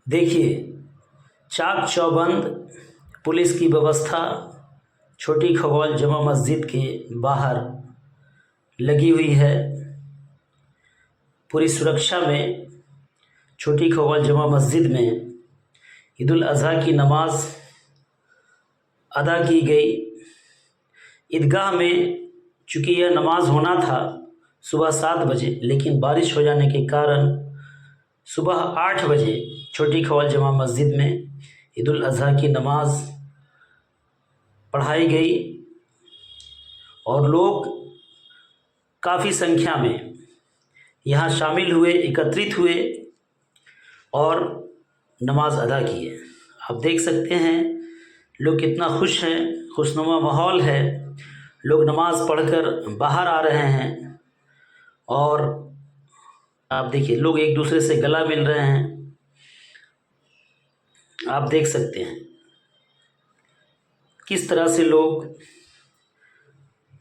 देखिए, चाक चौबंद पुलिस की व्यवस्था छोटी खगौल जमा मस्जिद के बाहर लगी हुई है। पूरी सुरक्षा में छोटी खगौल जमा मस्जिद में ईद उल अज़हा की नमाज अदा की गई। ईदगाह में चूँकि यह नमाज होना था सुबह 7 बजे, लेकिन बारिश हो जाने के कारण सुबह 8 बजे छोटी खगौल जमा मस्जिद में ईद उल अज़हा की नमाज पढ़ाई गई और लोग काफ़ी संख्या में यहाँ शामिल हुए, एकत्रित हुए और नमाज अदा किए। आप देख सकते हैं लोग कितना खुश हैं, खुशनुमा माहौल है। लोग नमाज पढ़कर बाहर आ रहे हैं और आप देखिए लोग एक दूसरे से गला मिल रहे हैं। आप देख सकते हैं किस तरह से लोग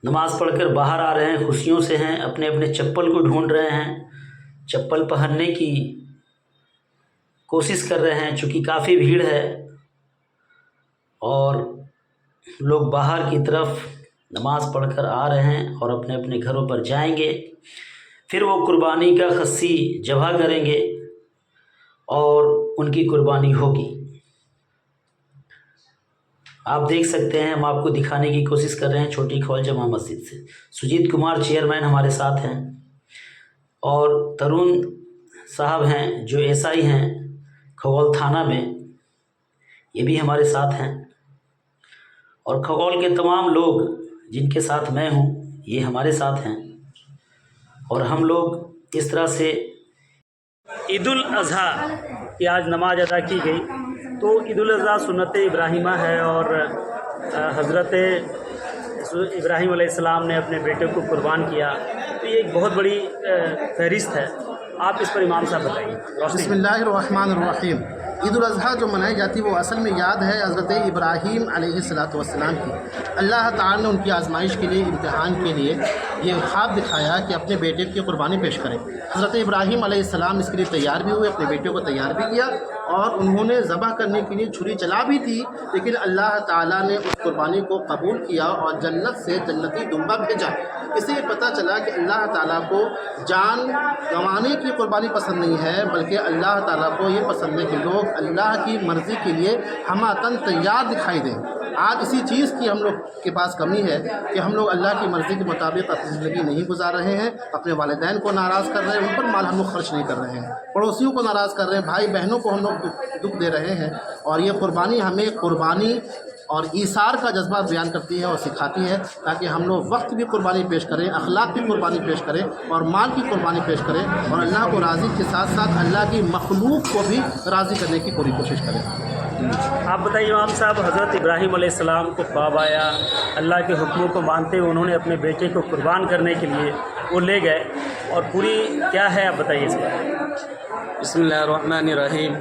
नमाज पढ़कर बाहर आ रहे हैं, खुशियों से हैं, अपने अपने चप्पल को ढूंढ रहे हैं, चप्पल पहनने की कोशिश कर रहे हैं। चूँकि काफ़ी भीड़ है और लोग बाहर की तरफ नमाज पढ़कर आ रहे हैं और अपने अपने घरों पर जाएंगे। फिर वो कुर्बानी का खस्सी ज़बह करेंगे और उनकी कुर्बानी होगी। आप देख सकते हैं, हम आपको दिखाने की कोशिश कर रहे हैं छोटी खगौल जमा मस्जिद से। सुजीत कुमार चेयरमैन हमारे साथ हैं और तरुण साहब हैं जो एसआई हैं खगौल थाना में, ये भी हमारे साथ हैं। और खगौल के तमाम लोग जिनके साथ मैं हूँ ये हमारे साथ हैं और हम लोग इस तरह से ईद उल अज़हा की आज नमाज अदा की गई। तो ईद उल अज़हा सुन्नत इब्राहिमा है और हज़रत इब्राहिम अलैहिस्सलाम ने अपने बेटे को कुर्बान किया। तो ये एक बहुत बड़ी फहरिस्त है। आप इस पर इमाम साहब बताइए। बिस्मिल्लाहिर्रहमानिर्रहीम। ईद उल अज़हा जो मनाई जाती है वो असल में याद है हज़रत इब्राहीम अलैहिस्सलातु वस्सलाम की। अल्लाह ताला ने उनकी आजमाइश के लिए, इम्तिहान के लिए ये ख्वाब दिखाया कि अपने बेटे की कुर्बानी पेश करें। हज़रत इब्राहीम अलैहिस्सलाम इसके लिए तैयार भी हुए, अपने बेटे को तैयार भी किया और उन्होंने ज़बह करने के लिए छुरी चला भी थी, लेकिन अल्लाह ताला ने उस कुर्बानी को कबूल किया और जन्नत से जन्नती दुम्बा भेजा। इससे पता चला कि अल्लाह ताला को जान गंवाने की कुर्बानी पसंद नहीं है, बल्कि अल्लाह ताला को ये पसंद है कि लोग अल्लाह की मर्ज़ी के लिए हमातन तैयार दिखाई दें। आज इसी चीज़ की हम लोग के पास कमी है कि हम लोग अल्लाह की मर्ज़ी के मुताबिक अपनी ज़िंदगी नहीं गुजार रहे हैं। अपने वालिदैन को नाराज़ कर रहे हैं, उन पर माल हम लोग खर्च नहीं कर रहे हैं, पड़ोसियों को नाराज़ कर रहे हैं, भाई बहनों को हम लोग दुख दे रहे हैं। और ये कुर्बानी हमें कुर्बानी और ईसार का जज्बा बयान करती है और सिखाती है, ताकि हम लोग वक्त भी कुर्बानी पेश करें, अखलाक की कुर्बानी पेश करें और माल की कुर्बानी पेश करें और अल्लाह को राज़ी के साथ साथ अल्लाह की मखलूक को भी राज़ी करने की पूरी कोशिश करें। आप बताइए इमाम साहब, हज़रत इब्राहीम अलैहिस्सलाम को ख्वाब आया, अल्लाह के हुक्मों को मानते हुए उन्होंने अपने बेटे को कुर्बान करने के लिए वो ले गए और पूरी क्या है आप बताइए इस पर। बिस्मिल्लाहिर्रहमानिर्रहीम।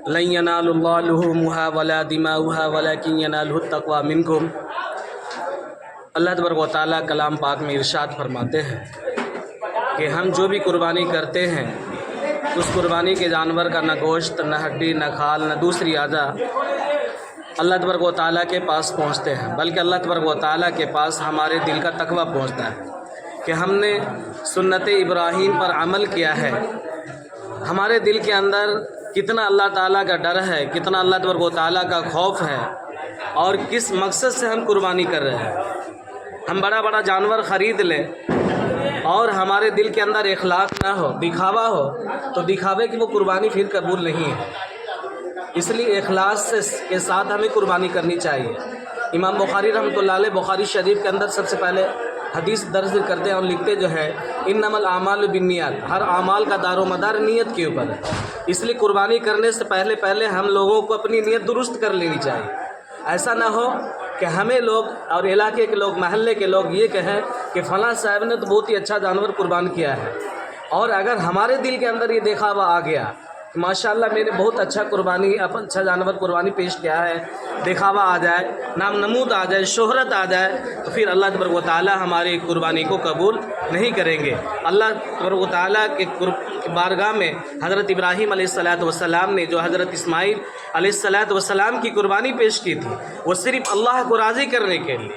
लन यनालुल्लाह लुहुमुहा वला दिमाउहा वलाकिन यनालुहु तक़वा मिनकुम। अल्लाह तबारक व तआला कलाम पाक में इरशाद फरमाते हैं कि हम जो भी कुर्बानी करते हैं उस कुर्बानी के जानवर का न गोश्त, न हड्डी, न खाल, न दूसरी आज़ा अल्लाह तबारक व तआला के पास पहुँचते हैं, बल्कि अल्लाह तबारक व तआला के पास हमारे दिल का तकवा पहुँचता है कि हमने सुन्नत इब्राहीम पर अमल किया है। हमारे दिल के अंदर कितना अल्लाह ताला का डर है, कितना अल्लाह तबारक व तआला का खौफ है और किस मकसद से हम कुर्बानी कर रहे हैं। हम बड़ा बड़ा जानवर ख़रीद लें और हमारे दिल के अंदर इखलाक ना हो, दिखावा हो, तो दिखावे की वो कुर्बानी फिर कबूल नहीं है। इसलिए इखलास के साथ हमें कुर्बानी करनी चाहिए। इमाम बुखारी रहमतुल्लाह अलैह बुखारी शरीफ के अंदर सबसे पहले हदीस दर्ज करते हैं और लिखते जो है इन्नमल आमालु बिन्नियात, हर आमाल का दारोमदार नीयत के ऊपर है। इसलिए कुर्बानी करने से पहले हम लोगों को अपनी नीयत दुरुस्त कर लेनी चाहिए। ऐसा ना हो कि हमें लोग और इलाके के लोग, महल्ले के लोग ये कहें कि फ़लाँ साहब ने तो बहुत ही अच्छा जानवर कुर्बान किया है, और अगर हमारे दिल के अंदर ये दिखावा आ गया माशाल्लाह मैंने बहुत अच्छा कुर्बानी अच्छा जानवर कुर्बानी पेश किया है, दिखावा आ जाए, नाम नमूद आ जाए, शोहरत आ जाए, तो फिर अल्लाह तबारक व तआला हमारी कुर्बानी को कबूल नहीं करेंगे। अल्लाह तबारक व तआला के बारगाह में हज़रत इब्राहीम अलैहिस्सलाम ने जो हज़रत इस्माईल अलैहिस्सलाम की कुर्बानी पेश की थी, वो सिर्फ़ अल्लाह को राज़ी करने के लिए,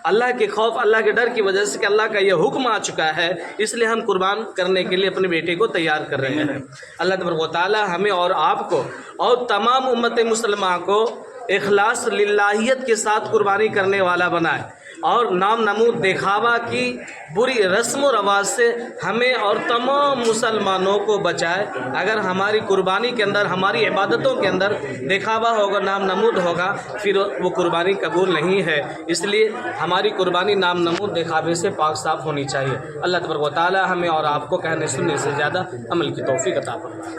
अल्लाह के खौफ, अल्लाह के डर की वजह से कि अल्लाह का यह हुक्म आ चुका है, इसलिए हम कुर्बान करने के लिए अपने बेटे को तैयार कर रहे हैं। अल्लाह तबारक व तआला हमें और आपको और तमाम उम्मत मुसलमान को इखलास लिल्लाहियत के साथ कुर्बानी करने वाला बनाए और नाम नमूद दिखावा की बुरी रस्म व रवाज से हमें और तमाम मुसलमानों को बचाए। अगर हमारी कुर्बानी के अंदर, हमारी इबादतों के अंदर दिखावा होगा, नाम नमूद होगा, फिर वो कुर्बानी कबूल नहीं है। इसलिए हमारी कुर्बानी नाम नमूद दिखावे से पाक साफ होनी चाहिए। अल्लाह तबारक व तआला हमें और आपको कहने सुनने से ज़्यादा अमल की तौफीक अता फरमाए।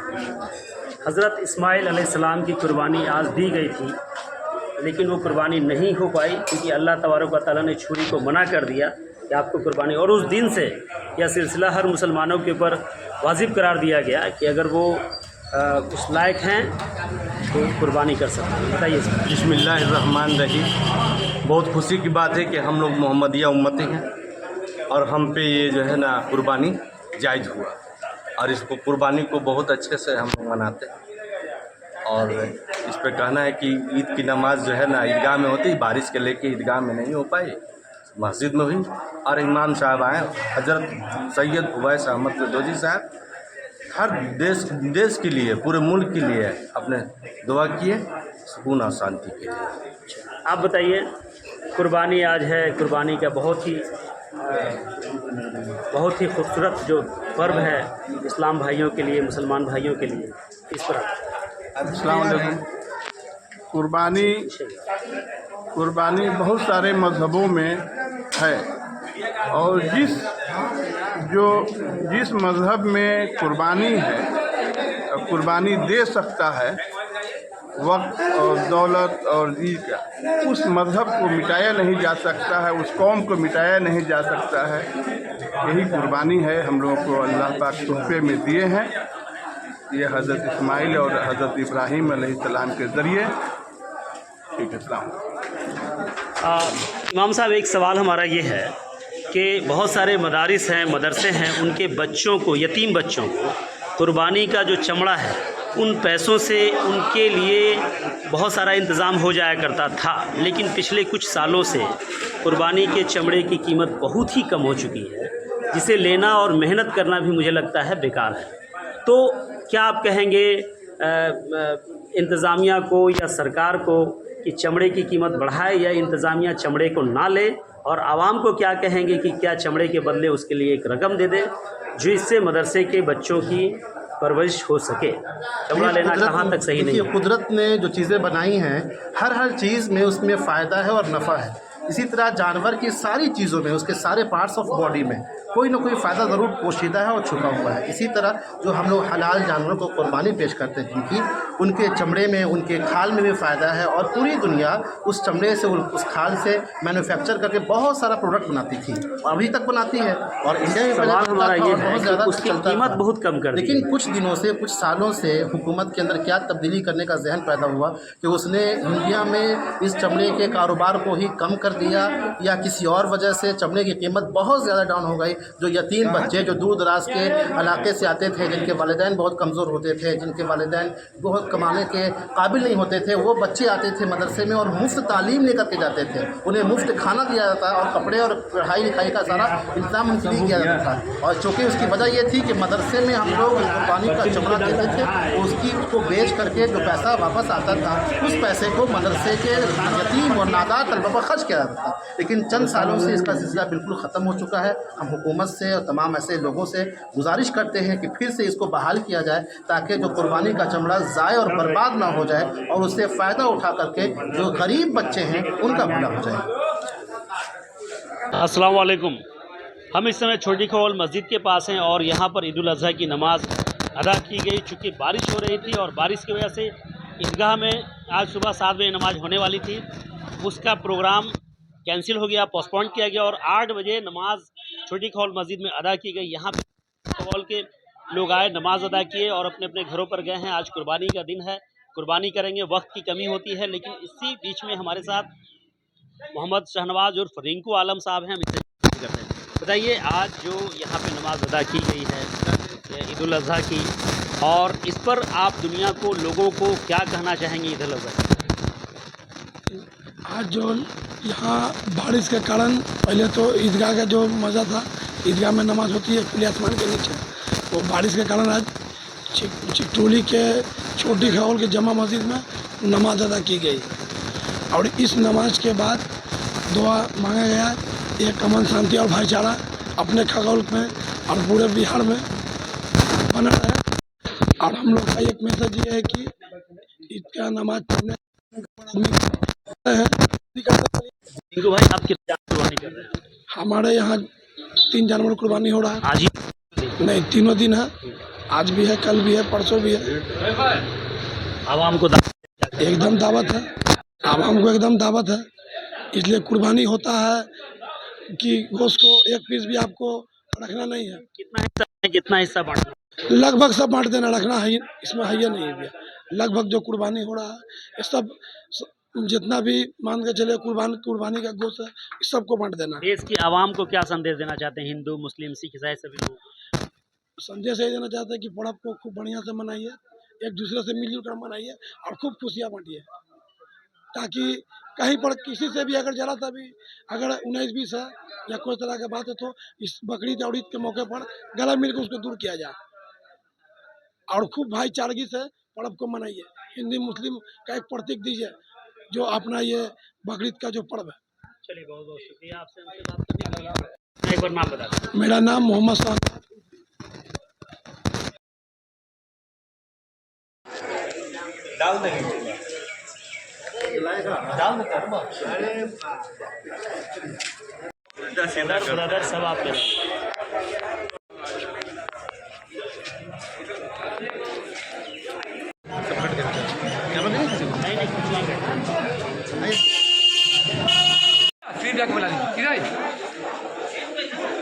हज़रत इस्माईल अलैहिस्सलाम की कुर्बानी आज दी गई थी, लेकिन वो कुर्बानी नहीं हो पाई क्योंकि अल्लाह तबारक व तआला ने छुरी को मना कर दिया कि आपको कुर्बानी, और उस दिन से यह सिलसिला हर मुसलमानों के ऊपर वाजिब करार दिया गया कि अगर वो उस लायक हैं तो कुर्बानी कर सकते हैं। बताइए सर। बिस्मिल्लाहिर्रहमानिर्रहीम। बहुत खुशी की बात है कि हम लोग मोहम्मदिया उम्मती हैं और हम पे ये जो है ना कुर्बानी जायज़ हुआ, और इसको कुर्बानी को बहुत अच्छे से हम लोग मनाते हैं। और इस पे कहना है कि ईद की नमाज़ जो है ना ईदगाह में होती, बारिश के लेके ईदगाह में नहीं हो पाई, मस्जिद में हुई, और इमाम साहब आए हज़रत सैयद उवैस अहमद क़रदोजी साहब, हर देश के लिए, पूरे मुल्क के लिए अपने दुआ किए, सुकून और शांति के लिए। आप बताइए, कुर्बानी आज है, कुर्बानी का बहुत ही खूबसूरत जो पर्व है इस्लाम भाइयों के लिए, मुसलमान भाइयों के लिए, इस पर अस्सलाम वालेकुम। कुर्बानी बहुत सारे मज़हबों में है, और जिस मज़हब में कुर्बानी है, कुर्बानी दे सकता है वक्त और दौलत और जी का, उस मज़हब को मिटाया नहीं जा सकता है, उस कौम को मिटाया नहीं जा सकता है। यही कुर्बानी है हम लोगों को अल्लाह पाक तोहफे में दिए हैं। ये हज़रत इस्माईल और हज़रत इब्राहीम अलैहिस्सलाम के ज़रिए। ठीक है, इमाम साहब, एक सवाल हमारा ये है कि बहुत सारे मदारिस हैं, मदरसे हैं, उनके बच्चों को, यतीम बच्चों को कुर्बानी का जो चमड़ा है, उन पैसों से उनके लिए बहुत सारा इंतज़ाम हो जाया करता था, लेकिन पिछले कुछ सालों से कुर्बानी के चमड़े की कीमत बहुत ही कम हो चुकी है, जिसे लेना और मेहनत करना भी मुझे लगता है बेकार है। तो क्या आप कहेंगे इंतज़ामिया को या सरकार को कि चमड़े की कीमत बढ़ाए, या इंतज़ामिया चमड़े को ना ले, और आवाम को क्या कहेंगे कि क्या चमड़े के बदले उसके लिए एक रकम दे दे जो इससे मदरसे के बच्चों की परवरिश हो सके? चमड़ा लेना कहाँ तक सही नहीं है? कुदरत ने जो चीज़ें बनाई हैं, हर चीज़ में उसमें फ़ायदा है और नफ़ा है। इसी तरह जानवर की सारी चीज़ों में, उसके सारे पार्ट्स ऑफ बॉडी में कोई ना कोई फ़ायदा ज़रूर पोशीदा है और छुपा हुआ है। इसी तरह जो हम लोग हलाल जानवरों को कुर्बानी पेश करते थे कि उनके चमड़े में, उनके खाल में भी फ़ायदा है, और पूरी दुनिया उस चमड़े से, उस खाल से मैन्युफैक्चर करके बहुत सारा प्रोडक्ट बनाती थी, अभी तक बनाती है। और इंडिया में सवाल हमारा ये है बहुत ज़्यादा उसकी कीमत बहुत कम कर दी, लेकिन कुछ दिनों से, कुछ सालों से हुकूमत के अंदर क्या तब्दीली करने का जहन पैदा हुआ कि उसने इंडिया में इस चमड़े के कारोबार को ही कम कर दिया, या किसी और वजह से चमड़े की कीमत बहुत ज़्यादा डाउन हो गई। जो यतीम बच्चे जो दूर दराज के इलाके से आते थे, जिनके वालिदैन बहुत कमज़ोर होते थे, जिनके वालिदैन बहुत कमाने के काबिल नहीं होते थे, वो बच्चे आते थे मदरसे में और मुफ्त तालीम लेकर के जाते थे। उन्हें मुफ्त खाना दिया जाता और कपड़े और पढ़ाई लिखाई का सारा इंतजाम उनके लिए किया जाता था। और चूँकि उसकी वजह ये थी कि मदरसे में हम लोग कुर्बानी का चमड़ा देते थे, उसको बेच करके जो पैसा वापस आता था, उस पैसे को मदरसे के यतीम और नादार तलबा पर खर्च किया जाता था। लेकिन चंद सालों से इसका सिलसिला बिल्कुल ख़त्म हो चुका है। हम हुकूमत से और तमाम ऐसे लोगों से गुजारिश करते हैं कि फिर से इसको बहाल किया जाए, ताकि जो कुर्बानी का चमड़ा ज़ाय और बर्बाद ना हो जाए, और उससे फ़ायदा उठा करके जो गरीब बच्चे हैं उनका भला हो जाए। अस्सलाम वालेकुम। हम इस समय छोटी खौल मस्जिद के पास हैं और यहाँ पर ईद उल अज़हा की नमाज़ अदा की गई। चूँकि बारिश हो रही थी और बारिश की वजह से ईदगाह में आज सुबह 7 बजे नमाज़ होने वाली थी, उसका प्रोग्राम कैंसिल हो गया, पोस्टपोन किया गया, और 8 बजे नमाज छोटी खौल मस्जिद में अदा की गई। यहाँ पे खौल के लोग आए, नमाज अदा किए और अपने अपने घरों पर गए हैं। आज कुर्बानी का दिन है, कुर्बानी करेंगे, वक्त की कमी होती है, लेकिन इसी बीच में हमारे साथ मोहम्मद शहनवाज उर्फ रिंकू आलम साहब हैं। हम इससे करते हैं। बताइए, आज जो यहाँ पे नमाज अदा की गई है ईद उल अज़हा की, और इस पर आप दुनिया को, लोगों को क्या कहना चाहेंगे ईद उल अज़हा? आज जो यहाँ बारिश के कारण, पहले तो ईदगाह का जो मज़ा था, ईदगाह में नमाज होती है खुले आसमान के नीचे, वो बारिश के कारण आज चिकटोली के छोटी खगौल के जमा मस्जिद में नमाज अदा की गई। और इस नमाज के बाद दुआ मांगा गया, एक अमन शांति और भाईचारा अपने खगौल में और पूरे बिहार में बना रहे। और हम लोग का एक मैसेज ये है कि ईद का नमाज पढ़ने है। रिंकू भाई, आप कितने कुर्बानी कर रहे हैं? हमारे यहाँ 3 जानवर कुर्बानी हो रहा है। आज ही नहीं, तीनों दिन है, आज भी है, कल भी है, परसों भी है। आवाम को एकदम दावत है, आवाम को एकदम दावत है। इसलिए कुर्बानी होता है कि गोश्त को एक पीस भी आपको रखना नहीं है, कितना हिस्सा बांटना? लगभग सब बांट देना, रखना है इसमें है नहीं है। लगभग जो कुर्बानी हो रहा है ये सब जितना भी मान के चले कुर्बानी का गोश्त है, इस सबको बांट देना। देश की आवाम को क्या संदेश देना चाहते हैं, हिंदू, मुस्लिम, सिख, ईसाई सभी लोग? संदेश यही देना चाहते हैं कि पर्व को खूब बढ़िया से मनाइए, एक दूसरे से मिलजुल कर मनाइए और खूब खुशियाँ बांटिए, ताकि कहीं पर किसी से भी अगर जरा सा भी अगर 19-20 है या कोई तरह की बात है तो इस बकरीद और ईद के मौके पर गला मिलकर उसको दूर किया जाए और खूब भाईचारगी से पर्व को मनाइए। हिंदू मुस्लिम का एक प्रतीक दीजिए जो अपना ये बकरीद का जो पर्व है। चलिए, बहुत बहुत शुक्रिया आपसे हमसे बात करने के लिए। एक बार नाम बता दें। मेरा नाम मोहम्मद साहब। ब्रदर सब आप ले फीडबैक मिला दीजिए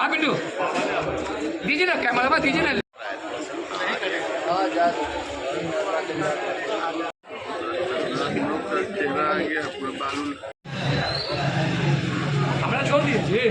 आप बिट्टू दीजिए ना, कैमरा में दीजिए ना। हमरा छोड़ दीजिए।